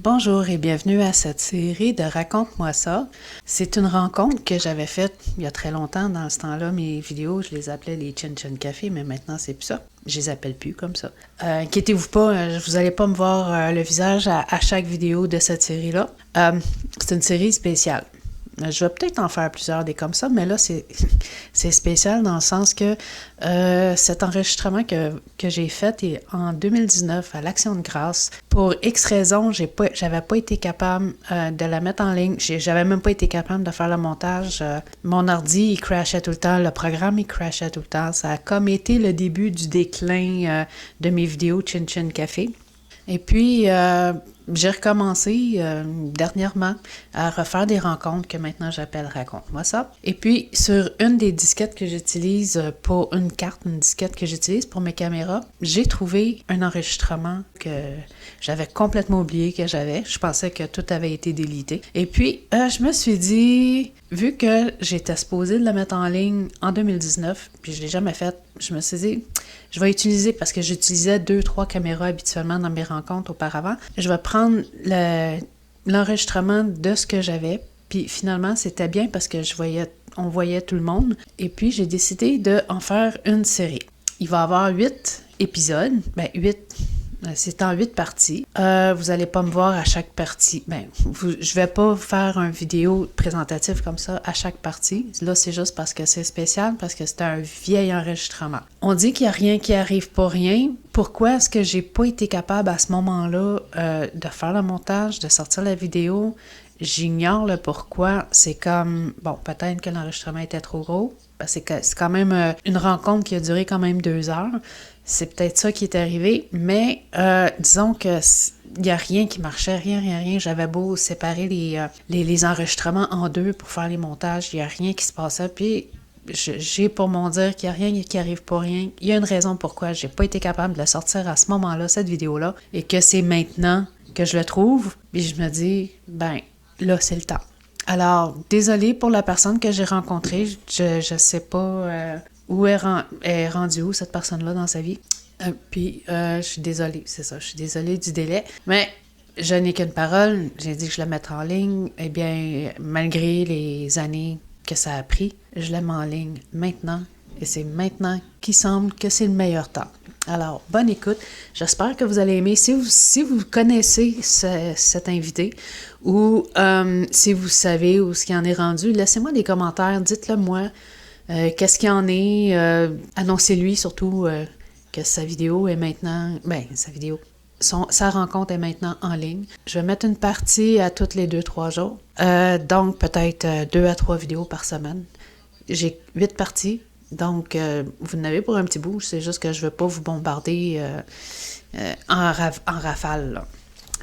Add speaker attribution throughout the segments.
Speaker 1: Bonjour et bienvenue à cette série de Raconte-moi ça. C'est une rencontre que j'avais faite il y a très longtemps. Dans ce temps-là, mes vidéos, je les appelais les Chin Chin Café, mais maintenant c'est plus ça. Je les appelle plus comme ça. Inquiétez-vous pas, vous allez pas me voir le visage à chaque vidéo de cette série-là. C'est une série spéciale. Je vais peut-être en faire plusieurs des comme ça, mais là, c'est spécial dans le sens que cet enregistrement que j'ai fait est en 2019 à l'Action de grâce. Pour X raisons, j'avais pas été capable de la mettre en ligne. J'avais même pas été capable de faire le montage. Mon ordi, il crashait tout le temps. Le programme, il crashait tout le temps. Ça a comme été le début du déclin de mes vidéos Chin Chin Café. Et puis, j'ai recommencé dernièrement à refaire des rencontres que maintenant j'appelle Raconte-moi ça. Et puis, sur une des disquettes que j'utilise pour une disquette que j'utilise pour mes caméras, j'ai trouvé un enregistrement que j'avais complètement oublié que j'avais. Je pensais que tout avait été délité. Et puis, je me suis dit, vu que j'étais supposée de la mettre en ligne en 2019, puis je ne l'ai jamais faite, je me suis dit, je vais utiliser, parce que j'utilisais 2-3 caméras habituellement dans mes rencontres auparavant, je vais prendre l'enregistrement de ce que j'avais, puis finalement, c'était bien parce que on voyait tout le monde, et puis j'ai décidé d'en faire une série. Il va y avoir 8 épisodes, 8... C'est en 8 parties. Vous allez pas me voir à chaque partie. Je vais pas faire une vidéo présentative comme ça à chaque partie. Là, c'est juste parce que c'est spécial, parce que c'est un vieil enregistrement. On dit qu'il y a rien qui arrive pour rien. Pourquoi est-ce que j'ai pas été capable à ce moment-là de faire le montage, de sortir la vidéo? J'ignore le pourquoi. C'est comme, peut-être que l'enregistrement était trop gros. C'est quand même une rencontre qui a duré quand même 2 heures. C'est peut-être ça qui est arrivé, mais disons que il n'y a rien qui marchait, rien. J'avais beau séparer les enregistrements en 2 pour faire les montages, il n'y a rien qui se passait. Puis j'ai pour mon dire qu'il n'y a rien qui arrive pour rien. Il y a une raison pourquoi j'ai pas été capable de la sortir à ce moment-là, cette vidéo-là, et que c'est maintenant que je le trouve. Puis je me dis, là, c'est le temps. Alors, désolée pour la personne que j'ai rencontrée. Je sais pas où est rendue où cette personne-là dans sa vie. Puis, je suis désolée, c'est ça. Je suis désolée du délai. Mais je n'ai qu'une parole. J'ai dit que je la mettrais en ligne. Eh bien, malgré les années que ça a pris, je la mets en ligne maintenant. Et c'est maintenant qu'il semble que c'est le meilleur temps. Alors, bonne écoute. J'espère que vous allez aimer. Si vous connaissez cet invité ou si vous savez où ce qu'il en est rendu, laissez-moi des commentaires. Dites-le moi. Qu'est-ce qu'il en est? Annoncez-lui surtout que sa vidéo est maintenant... sa rencontre est maintenant en ligne. Je vais mettre une partie à toutes les 2-3 jours. Donc, peut-être 2 à 3 vidéos par semaine. J'ai 8 parties. Donc, vous en avez pour un petit bout, c'est juste que je ne veux pas vous bombarder en rafale. Là.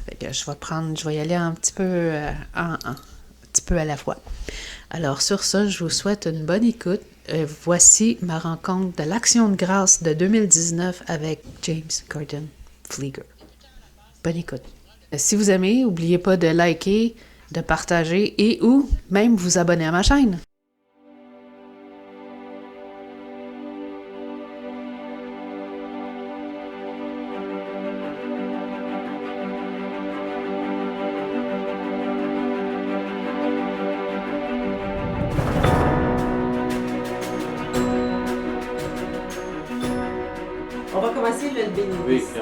Speaker 1: Fait que je vais y aller un petit peu à la fois. Alors, sur ça, je vous souhaite une bonne écoute. Voici ma rencontre de l'Action de grâce de 2019 avec James Gordon Pfleger. Bonne écoute. Si vous aimez, n'oubliez pas de liker, de partager et ou même vous abonner à ma chaîne.
Speaker 2: On va commencer le bénédiction.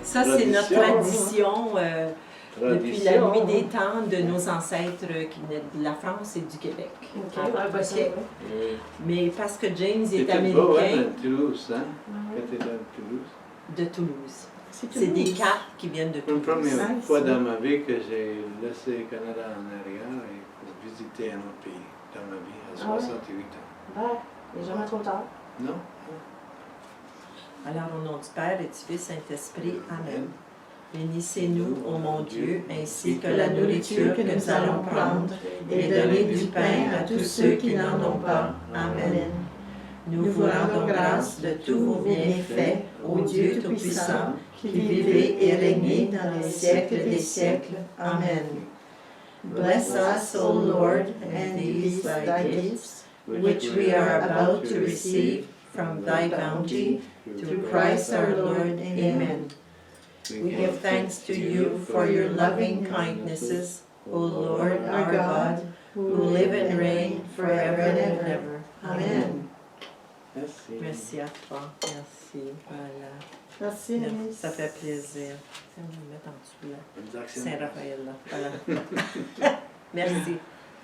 Speaker 2: Ça, c'est notre tradition depuis la nuit des temps de nos ancêtres qui venaient de la France et du Québec. Okay. Mais parce que James est américain.
Speaker 3: De Toulouse, hein?
Speaker 2: De Toulouse. C'est des cartes qui viennent de Toulouse.
Speaker 3: C'est la première fois dans ma vie que j'ai laissé le Canada en arrière et pour visiter un autre pays dans ma vie à 68 ans.
Speaker 4: Il n'est jamais trop tard.
Speaker 3: Non?
Speaker 2: Alors, au nom du Père et du Fils Saint-Esprit, Amen. Bénissez-nous, ô mon Dieu, ainsi que la nourriture que nous allons prendre, et donnez du pain à tous ceux qui n'en ont pas. Amen. Nous vous rendons grâce de tous vos bienfaits, ô Dieu Tout-Puissant, qui vivez et régnez dans les siècles des siècles. Amen. Bless us, O Lord, and these thy gifts, which we are about to receive from thy bounty, through Christ our Lord. Amen. We give thanks to you for your loving kindnesses, O Lord our God, who live and reign forever and ever. Amen.
Speaker 3: Merci.
Speaker 2: Merci à toi. Merci. Voilà.
Speaker 4: Merci, Alice.
Speaker 2: Ça fait plaisir. Ça va me mettre en dessous là.
Speaker 3: Bonnes actions.
Speaker 2: Saint-Raphaël là. Voilà. Merci.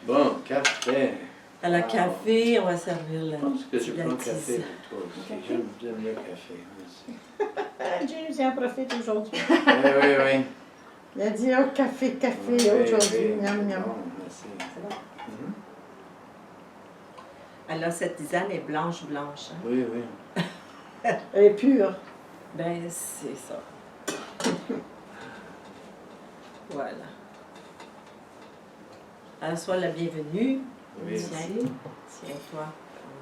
Speaker 3: Bon, café.
Speaker 2: À la café, on va servir la
Speaker 3: Je pense que je
Speaker 2: la
Speaker 3: prends café
Speaker 2: tisane.
Speaker 3: pour toi aussi. J'aime le café. Merci.
Speaker 4: James, il en profite aujourd'hui.
Speaker 3: Oui, oui.
Speaker 4: Il a dit oh, café
Speaker 3: Oui,
Speaker 4: aujourd'hui.
Speaker 3: oui.
Speaker 4: Miam, miam.
Speaker 3: Bon, merci.
Speaker 4: C'est bon.
Speaker 3: Mhm.
Speaker 2: Alors, cette tisane est blanche. Hein?
Speaker 3: Oui, oui.
Speaker 4: Elle est pure.
Speaker 2: Ben, c'est ça. Voilà. Alors, sois la bienvenue.
Speaker 3: Oui.
Speaker 2: Tiens-toi.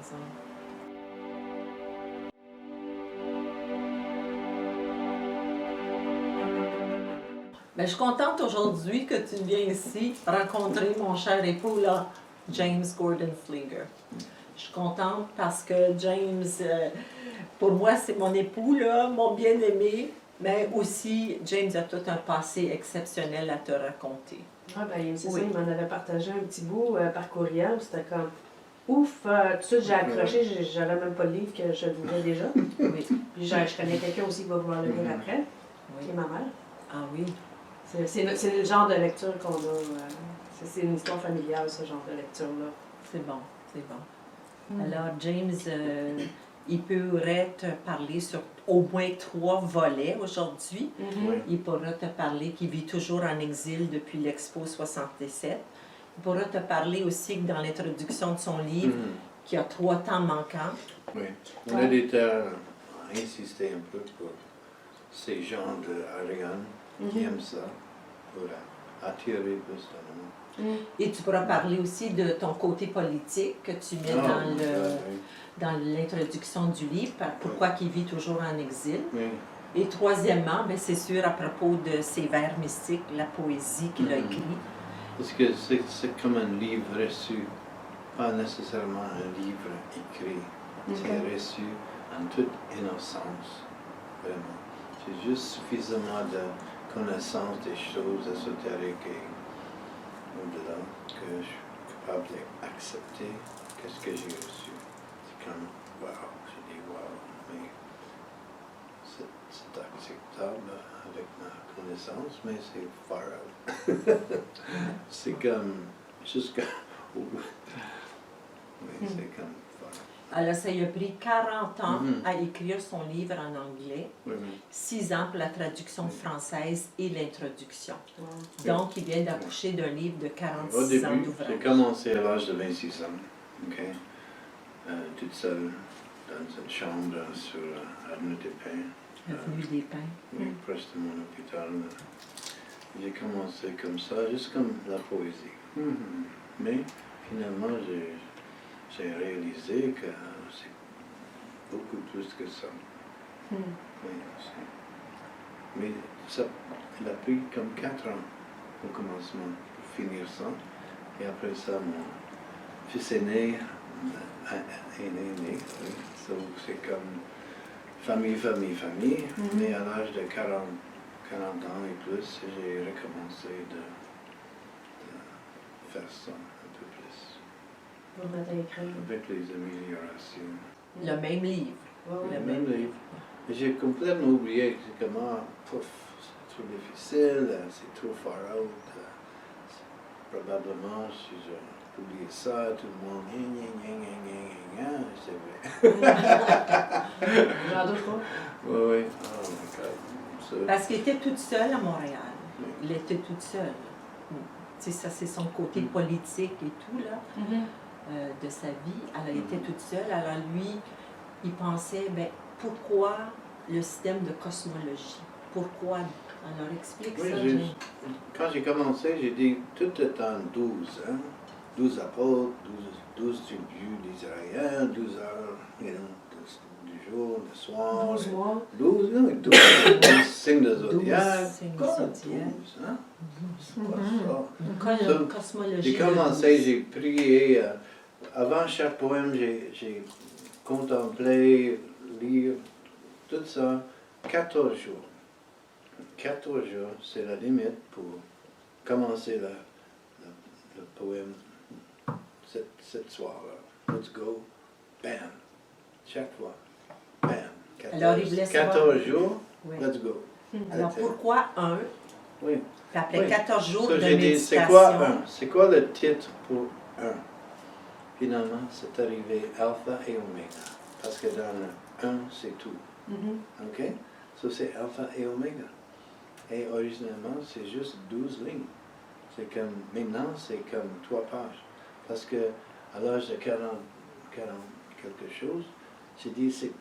Speaker 2: Prends-en. Ben, je suis contente aujourd'hui que tu viens ici rencontrer mon cher époux, là, James Gordon Flieger. Je suis contente parce que James, pour moi, c'est mon époux, là, mon bien-aimé, mais aussi, James a tout un passé exceptionnel à te raconter.
Speaker 5: Ah ben c'est
Speaker 2: Oui.
Speaker 5: ça, il m'en avait partagé un petit bout par courriel, c'était comme ouf, tout de suite j'ai accroché, j'avais même pas le livre que je voulais déjà.
Speaker 2: Oui.
Speaker 5: Puis je connais quelqu'un aussi qui va vouloir le lire après,
Speaker 2: Oui.
Speaker 5: qui est ma mère.
Speaker 2: Ah oui.
Speaker 5: C'est le genre de lecture qu'on a, c'est une histoire familiale ce genre de lecture-là.
Speaker 2: C'est bon, c'est bon. Alors, James, il pourrait te parler sur au moins 3 volets aujourd'hui.
Speaker 3: Oui.
Speaker 2: Il pourra te parler qu'il vit toujours en exil depuis l'Expo 67. Il pourra te parler aussi que dans l'introduction de son livre,
Speaker 3: Mhm.
Speaker 2: qu'il y a 3 temps manquants.
Speaker 3: Oui. Mon éditeur a insisté un peu pour ces gens de Ariane qui aiment ça, pour attirer plus de monde.
Speaker 2: Et tu pourras parler aussi de ton côté politique que tu mets
Speaker 3: Ah,
Speaker 2: dans l'introduction du livre, pourquoi il vit toujours en exil.
Speaker 3: oui.
Speaker 2: Et troisièmement, ben, c'est sûr à propos de ses vers mystiques, la poésie qu'il a écrite.
Speaker 3: Parce que c'est comme un livre reçu, pas nécessairement un livre écrit. C'est reçu en toute innocence, vraiment. C'est juste suffisamment de connaissance des choses ésotériques et au-delà que je suis capable d'accepter qu'est-ce que j'ai reçu. C'est comme, wow, je dis wow, mais c'est acceptable avec ma connaissance, mais c'est far out. C'est comme, jusqu'à... Oui, c'est comme far out.
Speaker 2: Alors, ça lui a pris 40 ans
Speaker 3: Mhm.
Speaker 2: à écrire son livre en anglais,
Speaker 3: Oui, oui.
Speaker 2: 6 ans pour la traduction française et l'introduction.
Speaker 5: Wow.
Speaker 2: Donc, il vient d'accoucher d'un livre de
Speaker 3: Au
Speaker 2: 46 ans
Speaker 3: début, j'ai
Speaker 2: d'ouvrage.
Speaker 3: commencé à l'âge de 26 ans, ok? Toute seule dans une chambre sur Avenue des Pins,
Speaker 2: Avenue des Pins.
Speaker 3: oui, proche de mon hôpital. J'ai commencé comme ça, juste comme la poésie. Mais finalement, j'ai réalisé que c'est beaucoup plus que ça. Oui, mais ça, il a pris comme 4 ans au commencement pour finir ça. Et après ça, mon fils aîné est né. Oui. Donc c'est comme famille. Mais à l'âge de 40 ans et plus, j'ai recommencé de faire ça un peu plus.
Speaker 5: Pour mettre à écrire.
Speaker 3: Avec les améliorations.
Speaker 2: Le même livre.
Speaker 5: Ouais,
Speaker 3: Le même livre. Et j'ai complètement oublié que comment, pouf, c'est trop difficile, c'est trop far out. Probablement, si j'ai oublié ça, tout le monde, c'est vrai.
Speaker 5: J'en doute pas.
Speaker 3: Oui, oui. Oh my God. Ça,
Speaker 2: Parce qu'il était toute seule à Montréal.
Speaker 3: Oui.
Speaker 2: Il était toute seule. Tu sais, ça, c'est son côté politique et tout, là, de sa vie. Elle était toute seule. Alors, lui, il pensait, ben, pourquoi le système de cosmologie? Pourquoi? Alors, explique
Speaker 3: Oui,
Speaker 2: ça,
Speaker 3: j'ai-
Speaker 2: James.
Speaker 3: quand j'ai commencé, j'ai dit tout le temps 12, hein? 12 apôtres, 12 tribus d'Israël, 12 heures du jour, du soir.
Speaker 5: 12 mois.
Speaker 3: 12, non, 12 signes de zodiaque.
Speaker 2: 12 signes
Speaker 3: Quoi,
Speaker 2: zodiaques.
Speaker 3: 12, hein? C'est quoi ça?
Speaker 2: Une
Speaker 3: So,
Speaker 2: cosmologie.
Speaker 3: J'ai
Speaker 2: de
Speaker 3: commencé,
Speaker 2: 12.
Speaker 3: j'ai prié. Avant chaque poème, j'ai contemplé, lire, tout ça, 14 jours. 14 jours, c'est la limite pour commencer le poème cette soir-là. Let's go. Bam. Chaque fois. Bam. 14,
Speaker 2: Alors, il voulait savoir-
Speaker 3: 14 jours,
Speaker 2: Oui.
Speaker 3: let's go.
Speaker 2: Alors, pourquoi un?
Speaker 3: Oui.
Speaker 2: Puis après
Speaker 3: Oui.
Speaker 2: 14 jours
Speaker 3: Ça,
Speaker 2: de
Speaker 3: j'ai dit,
Speaker 2: méditation.
Speaker 3: c'est quoi un? C'est quoi le titre pour un? Finalement, c'est arrivé alpha et oméga. Parce que dans le 1, c'est tout. OK? Ça, c'est alpha et oméga. Et originellement, c'est juste 12 lignes. C'est comme, maintenant, c'est comme 3 pages. Parce que à l'âge de 40 quelque chose, j'ai dit, c'est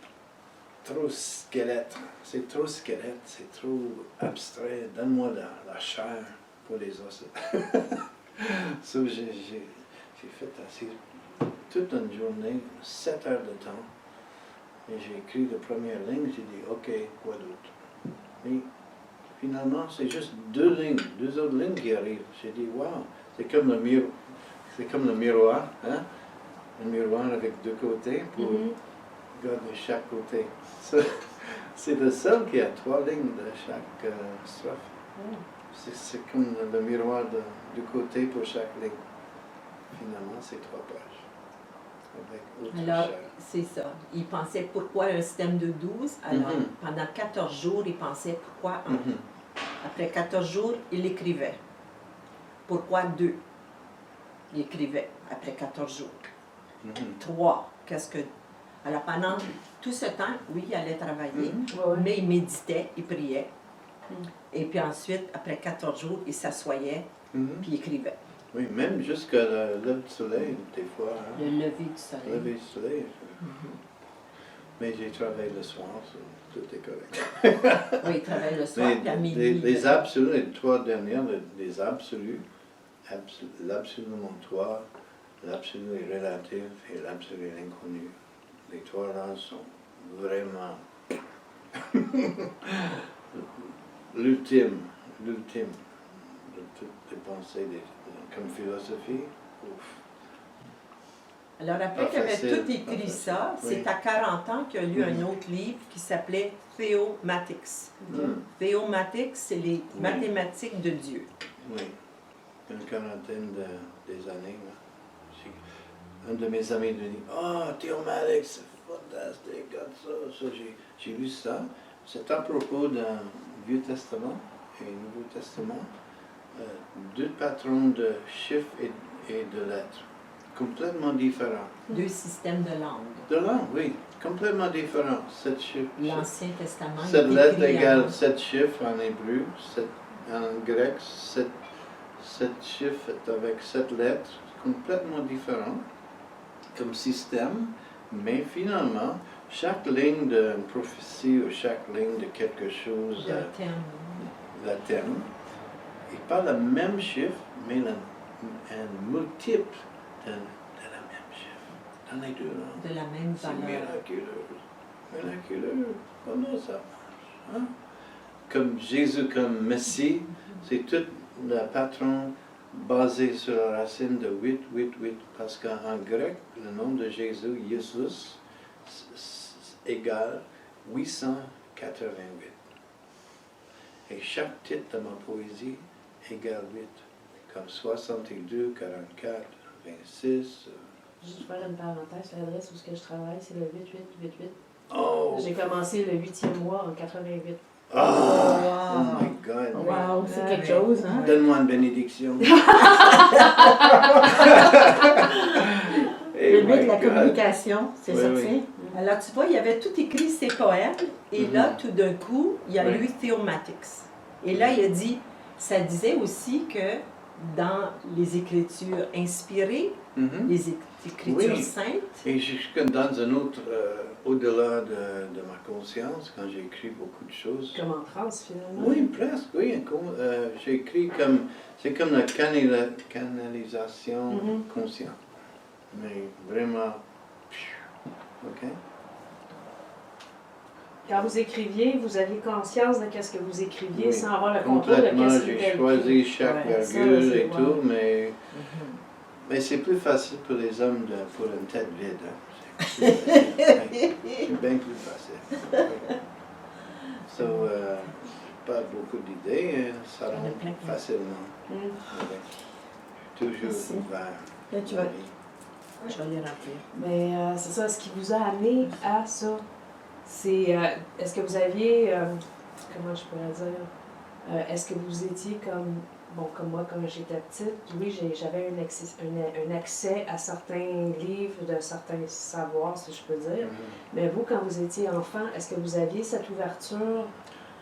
Speaker 3: trop squelette. C'est trop squelette, c'est trop abstrait. Donne-moi la chair pour les os. So, j'ai fait assez, toute une journée, 7 heures de temps. Et j'ai écrit la première ligne, j'ai dit, OK, quoi d'autre? Mais finalement, c'est juste 2 lignes, 2 autres lignes qui arrivent. J'ai dit, wow, c'est comme le miroir, hein? Un miroir avec 2 côtés pour regarder chaque côté. C'est le seul qui a 3 lignes de chaque strophe. C'est comme le miroir de côté pour chaque ligne. Finalement, c'est 3 pages. Avec autre
Speaker 2: Alors,
Speaker 3: chair.
Speaker 2: c'est ça. Il pensait pourquoi un système de 12. Alors, pendant 14 jours, il pensait pourquoi un.
Speaker 3: Mhm.
Speaker 2: Après 14 jours, il écrivait. Pourquoi 2? Il écrivait après 14 jours.
Speaker 3: Mhm.
Speaker 2: 3, qu'est-ce que... Alors, pendant tout ce temps, oui, il allait travailler,
Speaker 5: Ouais, ouais.
Speaker 2: mais il méditait, il priait. Et puis ensuite, après 14 jours, il s'assoyait,
Speaker 3: Mhm.
Speaker 2: puis il écrivait.
Speaker 3: Oui, même jusqu'à le lever du soleil, des fois. Hein?
Speaker 2: Le lever du soleil.
Speaker 3: Lever du soleil. Mais j'ai travaillé le soir, so tout est correct.
Speaker 2: Oui, il travaille le soir,
Speaker 3: Mais
Speaker 2: puis à minuit.
Speaker 3: les absolus, les 3 dernières, les absolus, l'absolument 3, l'absolu est relatif et l'absolu est inconnu. Les 3 là sont vraiment l'ultime de toutes les pensées, comme philosophie. Ouf.
Speaker 2: Alors après
Speaker 3: Pas
Speaker 2: qu'il avait
Speaker 3: facile,
Speaker 2: tout
Speaker 3: pas
Speaker 2: écrit
Speaker 3: facile.
Speaker 2: ça,
Speaker 3: Oui.
Speaker 2: c'est à 40 ans qu'il a lu un autre livre qui s'appelait Theomatics. Theomatics, c'est les
Speaker 3: Oui.
Speaker 2: mathématiques de Dieu.
Speaker 3: Oui, une quarantaine des années. Là. Un de mes amis me dit, ah, Theomatics, c'est fantastique, comme ça. J'ai lu ça. C'est à propos d'un Vieux Testament et Nouveau Testament, 2 patrons de chiffres et de lettres, complètement différents.
Speaker 2: 2 systèmes de langue.
Speaker 3: De langue, oui, complètement différents. 7 chiffres.
Speaker 2: L'Ancien Testament, il
Speaker 3: 7
Speaker 2: est
Speaker 3: lettres
Speaker 2: écrit en-
Speaker 3: égale 7 chiffres en hébreu, en grec, 7 chiffres avec 7 lettres, complètement différents comme système, mais finalement, chaque ligne d'une prophétie ou chaque ligne de quelque chose,
Speaker 2: d'un thème.
Speaker 3: la thème, et pas le même chiffre, mais un multiple de la même chiffre, dans les 2 langues.
Speaker 2: De la même
Speaker 3: C'est
Speaker 2: valeur.
Speaker 3: miraculeux. Miraculeux. Comment ça marche? Hein? Comme Jésus, comme Messie, c'est tout le patron basé sur la racine de 8, 8, 8. Parce qu'en grec, le nom de Jésus, Jesus, égale 888. Et chaque titre de ma poésie égale 8. Comme 62, 44, 26.
Speaker 5: Juste faire une parenthèse, l'adresse où ce que je travaille, c'est le 8888.
Speaker 3: Oh!
Speaker 5: J'ai commencé le 8e mois en 88.
Speaker 3: Oh, oh my God!
Speaker 4: Wow, c'est
Speaker 5: Ouais.
Speaker 4: quelque chose, hein?
Speaker 3: Donne-moi une bénédiction. Eh
Speaker 4: Le but
Speaker 3: my
Speaker 4: de la
Speaker 3: God.
Speaker 4: communication, c'est
Speaker 3: Oui,
Speaker 4: ça que
Speaker 3: oui.
Speaker 4: c'est?
Speaker 2: Alors tu vois, il avait tout écrit ses poèmes, et là, tout d'un coup, il a
Speaker 3: Oui.
Speaker 2: lu Theomatics. Et là, il a dit, ça disait aussi que dans les Écritures inspirées,
Speaker 3: Mhm.
Speaker 2: les Écritures
Speaker 3: Oui.
Speaker 2: saintes,
Speaker 3: Et je suis comme dans un autre, au-delà de ma conscience, quand j'ai écrit beaucoup de choses.
Speaker 5: Comme en France, finalement.
Speaker 3: Oui, presque, oui. J'ai écrit comme, c'est comme la canalisation
Speaker 5: Mhm.
Speaker 3: consciente. Mais vraiment, OK?
Speaker 5: Quand vous écriviez, vous aviez conscience de ce que vous écriviez
Speaker 3: Oui.
Speaker 5: sans avoir le contrôle de
Speaker 3: Complètement,
Speaker 5: ce qui
Speaker 3: j'ai
Speaker 5: était
Speaker 3: choisi
Speaker 5: écrit.
Speaker 3: chaque
Speaker 2: Ouais,
Speaker 5: ça,
Speaker 3: virgule
Speaker 5: c'est
Speaker 3: et
Speaker 5: wow.
Speaker 3: tout, mais c'est plus facile pour les hommes pour une tête vide. Hein. C'est bien plus facile. So, pas beaucoup d'idées, ça
Speaker 2: Il y en a
Speaker 3: rentre
Speaker 2: plein.
Speaker 3: facilement.
Speaker 5: Mm.
Speaker 3: Oui. Toujours
Speaker 4: Merci.
Speaker 3: ouvert.
Speaker 4: Là, tu vas...
Speaker 3: Oui.
Speaker 2: Je vais les remplir.
Speaker 5: Mais c'est ça, ce qui vous a amené à ça, c'est, est-ce que vous aviez, comment je pourrais dire, est-ce que vous étiez comme moi quand j'étais petite, oui, j'avais un accès à certains livres, de certains savoirs, si je peux dire, mais vous, quand vous étiez enfant, est-ce que vous aviez cette ouverture?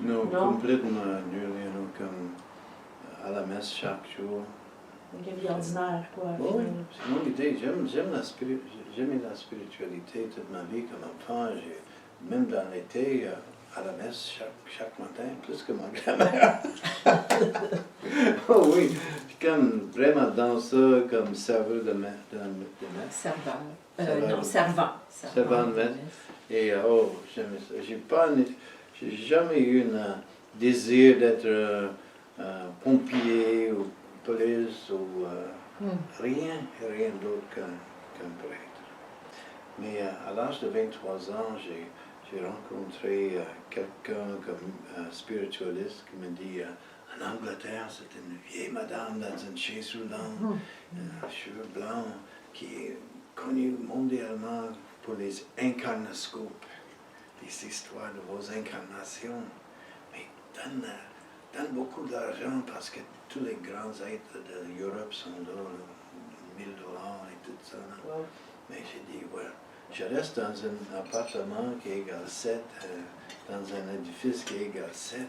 Speaker 3: Non,
Speaker 5: Non.
Speaker 3: complètement nul, comme à la messe chaque jour.
Speaker 5: Une vie ordinaire, quoi.
Speaker 3: Oui,
Speaker 5: finalement.
Speaker 3: c'est mon idée. J'aime la spiritualité toute ma vie comme enfant. Même dans l'été, à la messe chaque matin, plus que ma grand-mère. Oh oui, comme vraiment dans ça, comme serveur de messe.
Speaker 2: Serveur.
Speaker 3: Serveur.
Speaker 2: Non, servant.
Speaker 3: Servant de messe. Et j'aimais ça. J'ai jamais eu un désir d'être pompier ou police ou rien d'autre qu'un prêtre. Mais à l'âge de 23 ans, j'ai rencontré quelqu'un comme spiritualiste qui me dit en Angleterre, c'est une vieille madame dans une chaise roulante, cheveux blancs, qui est connue mondialement pour les incarnoscopes, les histoires de vos incarnations. Mais donne beaucoup d'argent parce que tous les grands êtres de l'Europe sont là, $1000 et tout ça.
Speaker 5: Wow.
Speaker 3: Mais j'ai dit, ouais, je reste dans un appartement qui est égal 7, dans un édifice qui est égal 7.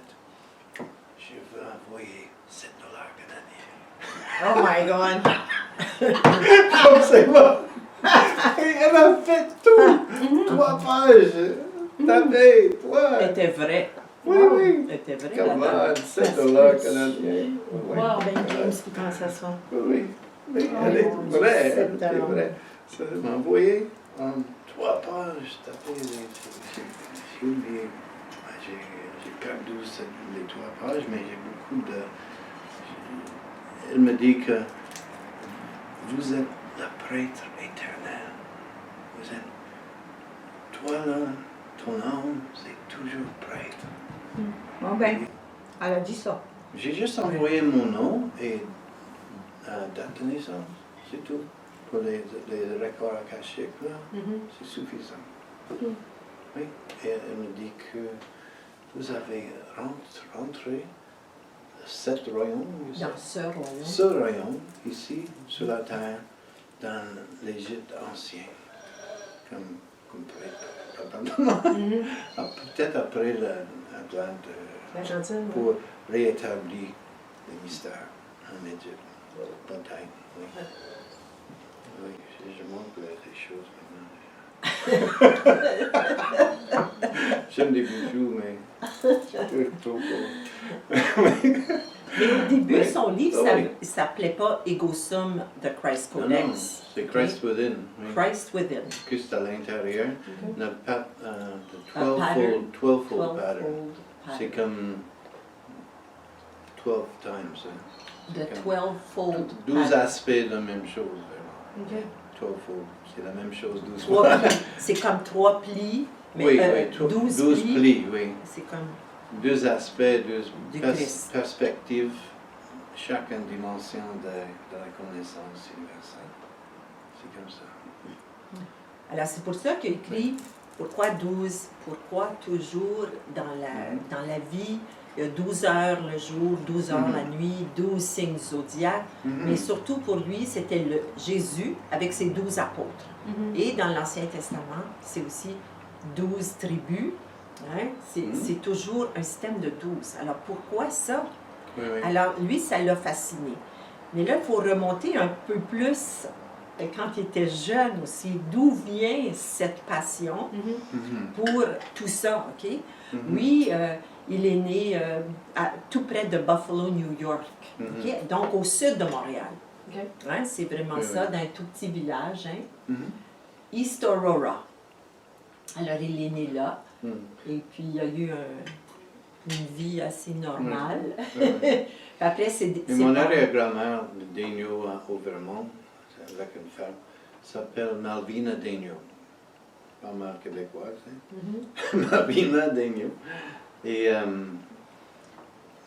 Speaker 3: Je veux envoyer $7 canadiens.
Speaker 2: Oh my God!
Speaker 3: Comme c'est bon! Elle a fait tout! 3 pages! Tapez, toi!
Speaker 2: Elle était vraie.
Speaker 3: Oui, oui!
Speaker 2: Elle était vraie.
Speaker 3: Come
Speaker 2: là-dedans.
Speaker 3: on, $7 canadiens! Oui.
Speaker 4: Wow, Ben James qui pense à ça.
Speaker 3: Oui, oui,
Speaker 4: Oh,
Speaker 3: elle est
Speaker 4: mon Dieu,
Speaker 3: vraie,
Speaker 4: c'est
Speaker 3: elle est
Speaker 4: talent.
Speaker 3: vraie. Ça m'a envoyé en 3 pages, tapé j'ai oublié. J'ai perdu les 3 pages, mais j'ai beaucoup de... Elle me dit que vous êtes le prêtre éternel. Vous êtes... Toi là, ton âme, c'est toujours prêtre.
Speaker 4: Bon ben, elle a dit ça.
Speaker 3: J'ai juste envoyé mon nom et date de naissance, c'est tout. Pour les records akashiques, là, c'est suffisant. Oui, et elle me dit que vous avez rentré 7 royaumes,
Speaker 2: Dans ce royaume.
Speaker 3: ce royaume, ici, sur la terre, dans l'Égypte ancien, comme prêtre, probablement. Peut-être après l'Atlante,
Speaker 5: L'Argentine, oui.
Speaker 3: pour réétablir les mystères en Égypte. Bataille, oui. Oui, je manque des choses maintenant. J'aime des bijoux, mais c'est trop beau.
Speaker 2: Mais au début,
Speaker 3: Oui.
Speaker 2: son livre,
Speaker 3: Ah
Speaker 2: ça
Speaker 3: oui.
Speaker 2: ne s'appelait pas Ego Sum de Christ
Speaker 3: Non,
Speaker 2: Codex.
Speaker 3: non, c'est Christ Within. Oui.
Speaker 2: Christ Within.
Speaker 3: Christ à l'intérieur. Le
Speaker 2: pattern.
Speaker 3: 12-fold
Speaker 2: 12-fold
Speaker 3: pattern. C'est
Speaker 2: pattern.
Speaker 3: comme 12 times. Hein.
Speaker 2: The 12-fold
Speaker 3: 12
Speaker 2: pattern.
Speaker 3: aspects de la même chose. Vraiment.
Speaker 5: OK.
Speaker 3: 12-fold, c'est la même chose 12
Speaker 2: Trois
Speaker 3: fois.
Speaker 2: plis. C'est comme 3 plis, mais
Speaker 3: Oui, oui,
Speaker 2: 12
Speaker 3: 12
Speaker 2: plis.
Speaker 3: plis, oui.
Speaker 2: C'est comme
Speaker 3: 2 aspects, 2
Speaker 2: Du Christ.
Speaker 3: perspectives, chacune dimension de la connaissance universelle. C'est comme ça.
Speaker 2: Alors, c'est pour ça qu'il a écrit pourquoi 12, pourquoi toujours dans la vie, il y a 12 heures le jour, 12 heures la nuit, 12 signes zodiaques, mais surtout pour lui, c'était le Jésus avec ses 12 apôtres. Et dans l'Ancien Testament, c'est aussi 12 tribus. Hein? C'est toujours un système de 12. Alors, pourquoi ça?
Speaker 3: Oui, oui.
Speaker 2: Alors, lui, ça l'a fasciné. Mais là, il faut remonter un peu plus quand il était jeune aussi. D'où vient cette passion pour tout ça, OK? Lui, il est né tout près de Buffalo, New York, OK? Donc au sud de Montréal.
Speaker 5: OK.
Speaker 2: Hein, c'est vraiment
Speaker 3: Oui,
Speaker 2: ça,
Speaker 3: oui.
Speaker 2: dans un tout petit village, hein?
Speaker 3: Mhm.
Speaker 2: East Aurora. Alors, il est né là.
Speaker 3: Mhm.
Speaker 2: Et puis, il a eu une vie assez normale.
Speaker 3: Oui, oui.
Speaker 2: Puis après, c'est
Speaker 3: Et mon arrière-grand-mère de Daigneault au Vermont, avec une femme, s'appelle Malvina Daigneault. Pas mal québécoise, hein? Malvina Daigneault. Et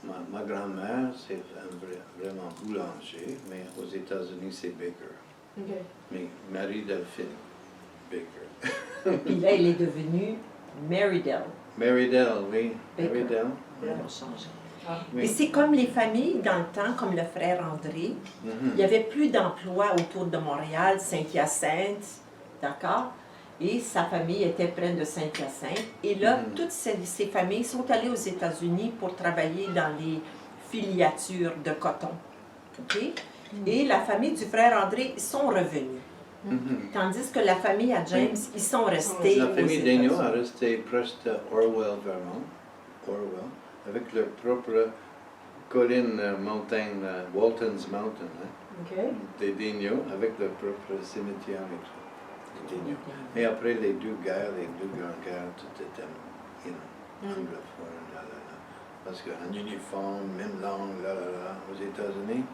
Speaker 3: Ma grand-mère, c'est vraiment boulanger, mais aux États-Unis, c'est baker.
Speaker 5: OK.
Speaker 3: Mais Marie-Delphine Baker.
Speaker 2: Puis là, elle est devenue Marydell.
Speaker 3: Marydell, oui.
Speaker 2: Baker.
Speaker 3: Marydell.
Speaker 2: Ils ont changé.
Speaker 5: Ah.
Speaker 3: Oui.
Speaker 2: Et c'est comme les familles dans le temps, comme le frère André.
Speaker 3: Mhm.
Speaker 2: Il n'y avait plus d'emplois autour de Montréal, Saint-Hyacinthe, d'accord? Et sa famille était près de Saint-Hyacinthe. Et là,
Speaker 3: Mhm.
Speaker 2: toutes ces familles sont allées aux États-Unis pour travailler dans les filiatures de coton. OK? Et la famille du frère André sont revenus.
Speaker 3: Mhm.
Speaker 2: Tandis que la famille à James, ils sont restés
Speaker 3: La
Speaker 2: aux
Speaker 3: famille Daigneault a
Speaker 2: États-Unis.
Speaker 3: resté presque à Orwell, Vermont, Orwell, avec leur propre colline, montagne, Walton's Mountain, hein,
Speaker 5: OK.
Speaker 3: des Daigneault, avec leur propre cimetière. Des Daigneault. Mais après les deux guerres, les deux grandes guerres, tout était anglophone, là, là, là. Parce qu'en uniforme, même langue, là, là, là, aux États-Unis,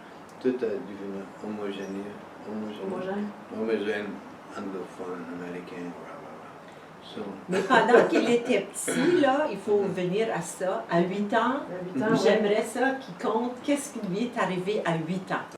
Speaker 3: tout a devenu homogène, anglophone, américain, bla, bla, bla. So,
Speaker 2: Mais pendant qu'il était petit, là, il faut venir à ça, à 8 ans,
Speaker 5: À 8 ans, ouais.
Speaker 2: j'aimerais ça qu'il compte qu'est-ce qui lui est arrivé à 8 ans.